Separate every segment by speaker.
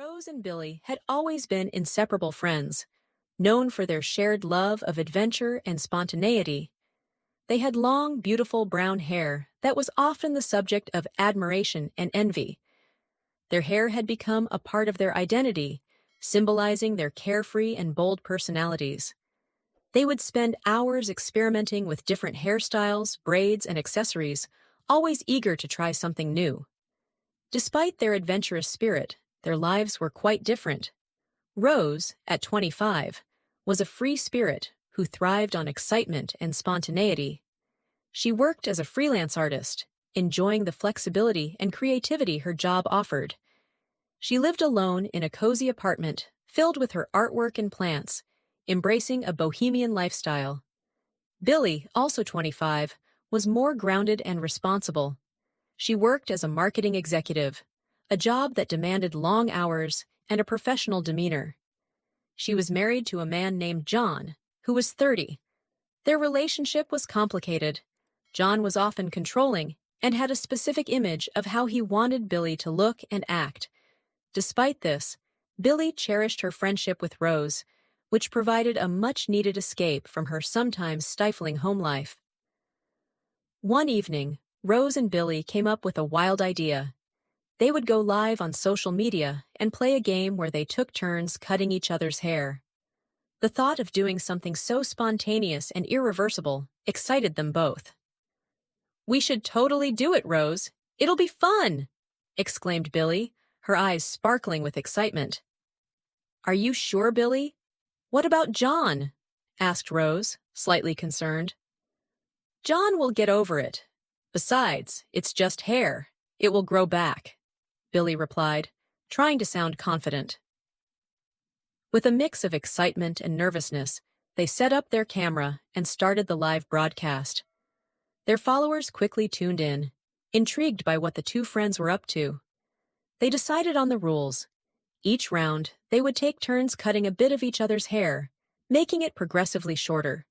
Speaker 1: Rose and Billy had always been inseparable friends, known for their shared love of adventure and spontaneity. They had long, beautiful brown hair that was often the subject of admiration and envy. Their hair had become a part of their identity, symbolizing their carefree and bold personalities. They would spend hours experimenting with different hairstyles, braids, and accessories, always eager to try something new. Despite their adventurous spirit, their lives were quite different. Rose, at 25, was a free spirit who thrived on excitement and spontaneity. She worked as a freelance artist, enjoying the flexibility and creativity her job offered. She lived alone in a cozy apartment filled with her artwork and plants, embracing a bohemian lifestyle. Billy, also 25, was more grounded and responsible. She worked as a marketing executive, a job that demanded long hours and a professional demeanor. She was married to a man named John, who was 30. Their relationship was complicated. John was often controlling and had a specific image of how he wanted Billy to look and act. Despite this, Billy cherished her friendship with Rose, which provided a much-needed escape from her sometimes stifling home life. One evening, Rose and Billy came up with a wild idea. They would go live on social media and play a game where they took turns cutting each other's hair. The thought of doing something so spontaneous and irreversible excited them both. "We should totally do it, Rose. It'll be fun!" exclaimed Billy, her eyes sparkling with excitement. "Are you sure, Billy? What about John?" asked Rose, slightly concerned. "John will get over it. Besides, it's just hair. It will grow back," Billy replied, trying to sound confident. With a mix of excitement and nervousness, they set up their camera and started the live broadcast. Their followers quickly tuned in, intrigued by what the two friends were up to. They decided on the rules. Each round, they would take turns cutting a bit of each other's hair, making it progressively shorter.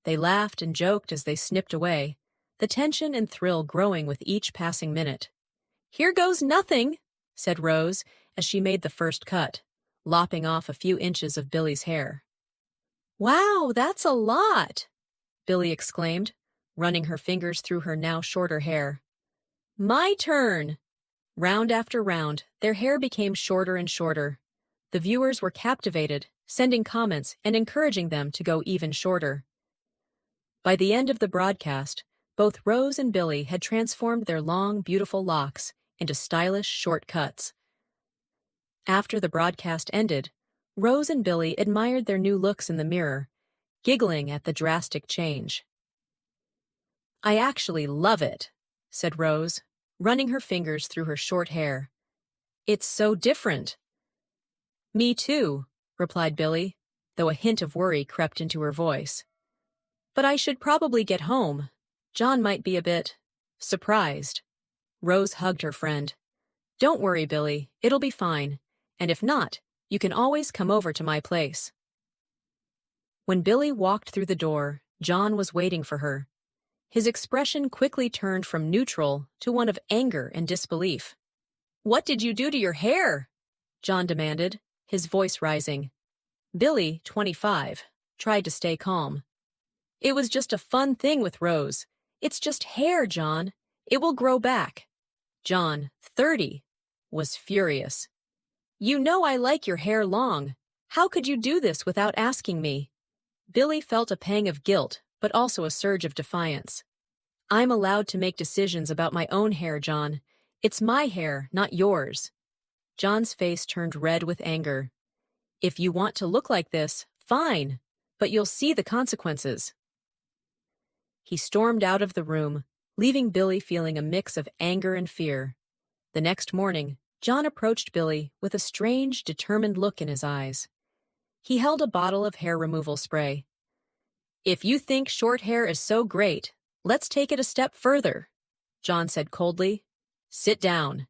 Speaker 1: They laughed and joked as they snipped away, the tension and thrill growing with each passing minute. "Here goes nothing," said Rose as she made the first cut, lopping off a few inches of Billy's hair. "Wow, that's a lot!" Billy exclaimed, running her fingers through her now shorter hair. "My turn!" Round after round, their hair became shorter and shorter. The viewers were captivated, sending comments and encouraging them to go even shorter. By the end of the broadcast, both Rose and Billy had transformed their long, beautiful locks into stylish short cuts. After the broadcast ended, Rose and Billy admired their new looks in the mirror, giggling at the drastic change. "I actually love it," said Rose, running her fingers through her short hair. "It's so different." "Me too," replied Billy, though a hint of worry crept into her voice. "But I should probably get home. John might be a bit surprised." Rose hugged her friend. "Don't worry, Billy, it'll be fine, and if not, you can always come over to my place." When Billy walked through the door, John was waiting for her. His expression quickly turned from neutral to one of anger and disbelief. "What did you do to your hair?" John demanded, his voice rising. Billy, 25, tried to stay calm. "It was just a fun thing with Rose. It's just hair, John. It will grow back." John, 30, was furious. "You know I like your hair long. How could you do this without asking me?" Billy felt a pang of guilt, but also a surge of defiance. "I'm allowed to make decisions about my own hair, John. It's my hair, not yours." John's face turned red with anger. "If you want to look like this, fine, but you'll see the consequences." He stormed out of the room, leaving Billy feeling a mix of anger and fear. The next morning, John approached Billy with a strange, determined look in his eyes. He held a bottle of hair removal spray. "If you think short hair is so great, let's take it a step further," John said coldly. "Sit down."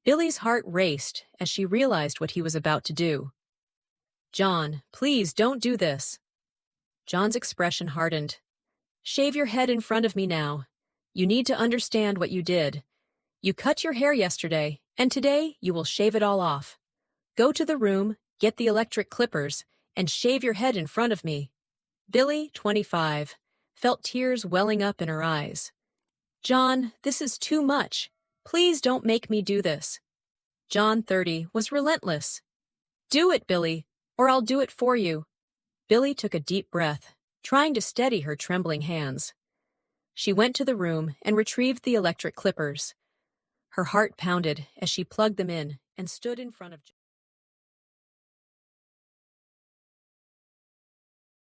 Speaker 1: Billy's heart raced as she realized what he was about to do. "John, please don't do this." John's expression hardened. "Shave your head in front of me now. You need to understand what you did. You cut your hair yesterday, and today you will shave it all off. Go to the room, get the electric clippers, and shave your head in front of me. Billy, 25, felt tears welling up in her eyes. John, this is too much. Please don't make me do this. John, 30, was relentless. Do it, Billy, or I'll do it for you. Billy took a deep breath, trying to steady her trembling hands. She went to the room and retrieved the electric clippers. Her heart pounded as she plugged them in and stood in front of John.